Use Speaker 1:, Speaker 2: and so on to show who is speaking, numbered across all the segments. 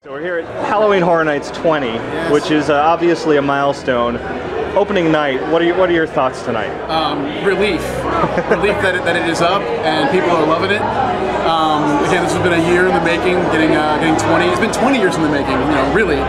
Speaker 1: So we're here at Halloween Horror Nights 20,
Speaker 2: yes.
Speaker 1: which is obviously a milestone. Opening night, what are your thoughts tonight?
Speaker 2: Relief that it is up and people are loving it. Again, this has been a year in the making, getting 20. It's been 20 years in the making, really.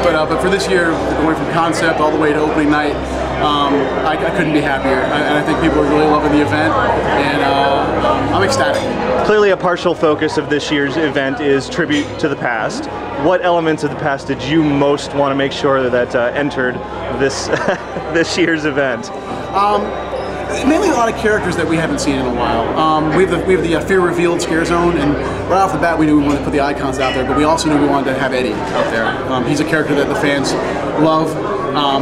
Speaker 2: But for this year, going from concept all the way to opening night, I couldn't be happier. And I think people are really loving the event, and I'm ecstatic.
Speaker 1: Clearly, a partial focus of this year's event is tribute to the past. What elements of the past did you most want to make sure that entered this this year's event?
Speaker 2: Mainly a lot of characters that we haven't seen in a while. We have the Fear Revealed scare zone, and right off the bat we knew we wanted to put the icons out there, but we also knew we wanted to have Eddie out there. He's a character that the fans love.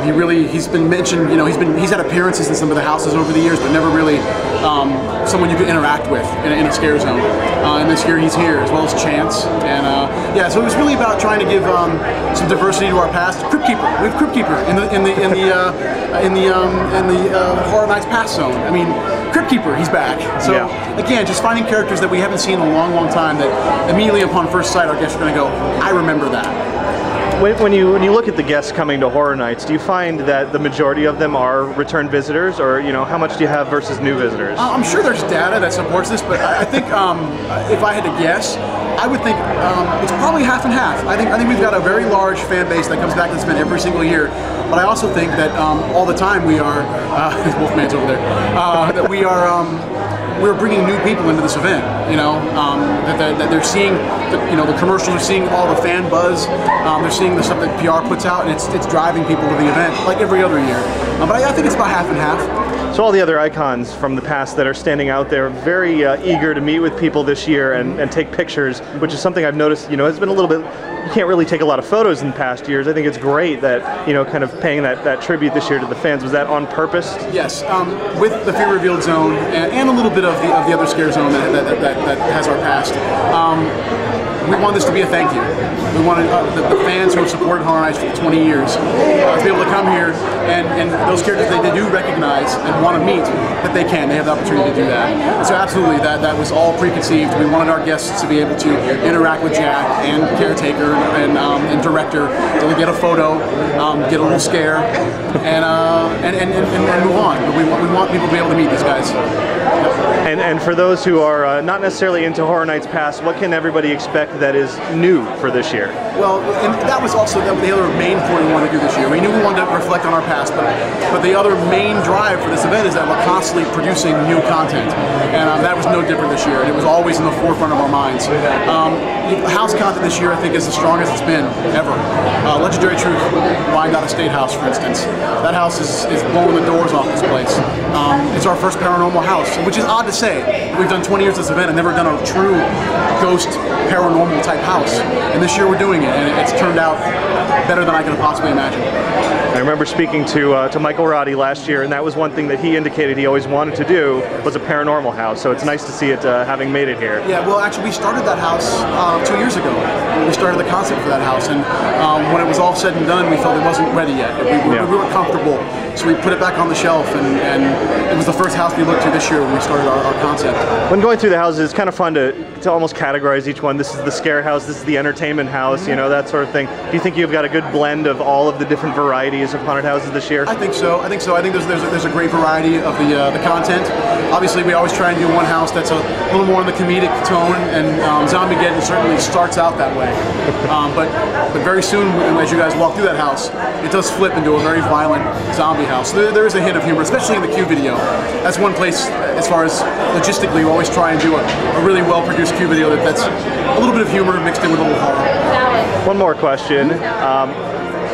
Speaker 2: He's been mentioned, he's had appearances in some of the houses over the years, but never really someone you can interact with in a scare zone. And this year he's here, as well as Chance. And yeah, so it was really about trying to give some diversity to our past. Crypt Keeper, we have Crypt Keeper in the Horror Nights Past zone. I mean, Crypt Keeper, he's back. So yeah. Again, just finding characters that we haven't seen in a long, long time that immediately upon first sight our guests are going to go, I remember that.
Speaker 1: When you look at the guests coming to Horror Nights, do you find that the majority of them are return visitors, or how much do you have versus new visitors?
Speaker 2: I'm sure there's data that supports this, but I think if I had to guess, I would think it's probably half and half. I think we've got a very large fan base that comes back and spends every single year, but I also think that all the time we are Wolfman's over there. That we're bringing new people into this event. That they're seeing the commercials, they're seeing all the fan buzz, they're seeing the stuff that PR puts out, and it's driving people to the event like every other year. But I think it's about half and half.
Speaker 1: So all the other icons from the past that are standing out there, very eager to meet with people this year and take pictures, which is something I've noticed, has been a little bit, you can't really take a lot of photos in past years. I think it's great that, kind of paying that tribute this year to the fans. Was that on purpose?
Speaker 2: Yes, with the Fear Revealed zone and a little bit of the other scare zone that has our past. We want this to be a thank you. We wanted the fans who have supported Horror Nights for 20 years to be able to come here and those characters they do recognize and want to meet, that they can. They have the opportunity to do that. And so absolutely, that was all preconceived. We wanted our guests to be able to interact with Jack and caretaker and director, to get a photo, get a little scare, and move on. But we want people to be able to meet these guys.
Speaker 1: And for those who are not necessarily into Horror Nights Past, what can everybody expect that is new for this year? Well,
Speaker 2: and that was also the other main point we wanted to do this year. We knew we wanted to reflect on our past, but the other main drive for this event is that we're constantly producing new content, and that was no different this year. And it was always in the forefront of our minds. House content this year, I think, is the strongest it's been ever. Legendary Truth, Wyandotte State House, for instance. That house is blowing the doors off this place. It's our first paranormal house, which is odd to say. We've done 20 years of this event and never done a true ghost paranormal type house. And this year we're doing it, and it's turned out better than I could have possibly imagined.
Speaker 1: I remember speaking to Michael Roddy last year, and that was one thing that he indicated he always wanted to do was a paranormal house. So it's nice to see it having made it here.
Speaker 2: Yeah, well, actually, we started that house 2 years ago. We started the concept for that house, and when it was all said and done, we felt it wasn't ready yet. We weren't comfortable, so we put it back on the shelf, and it was the first house we looked to this year when we started our concept.
Speaker 1: When going through the houses, it's kind of fun to almost categorize each one. This is the scare house, this is the entertainment house, that sort of thing. Do you think you've got a good blend of all of the different varieties of haunted houses this year?
Speaker 2: I think so. I think there's a great variety of the content. Obviously, we always try and do one house that's a little more in the comedic tone, and Zombiegeddon certainly starts out that way. But very soon, as you guys walk through that house, it does flip into a very violent zombie house. So there is a hint of humor, especially in the Q video. That's one place, as far as logistically, we always try and do a really well-produced Q video that's a little bit of humor mixed in with a little horror.
Speaker 1: One more question.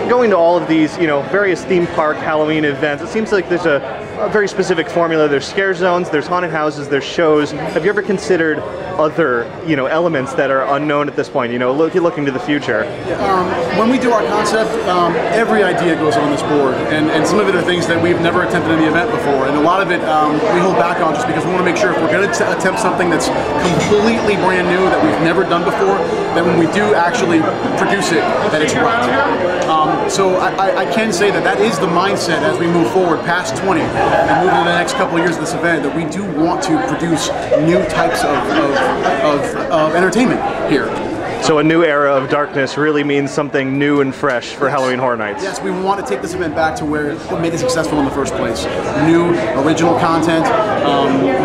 Speaker 1: Going to all of these, various theme park Halloween events, it seems like there's a very specific formula. There's scare zones, there's haunted houses, there's shows. Have you ever considered other, elements that are unknown at this point? Looking to the future.
Speaker 2: When we do our concept, every idea goes on this board, and some of it are things that we've never attempted in the event before, and a lot of it we hold back on just because we want to make sure if we're going to attempt something that's completely brand new that we've never done before, that when we do actually produce it, that it's right. So I can say that is the mindset as we move forward past 20 and move into the next couple of years of this event, that we do want to produce new types of entertainment here.
Speaker 1: So a new era of darkness really means something new and fresh for Halloween Horror Nights.
Speaker 2: Yes, we want to take this event back to what made it successful in the first place. New, original content,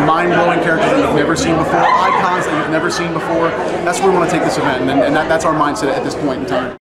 Speaker 2: mind-blowing characters that you've never seen before, icons that you've never seen before. That's where we want to take this event, and that's our mindset at this point in time.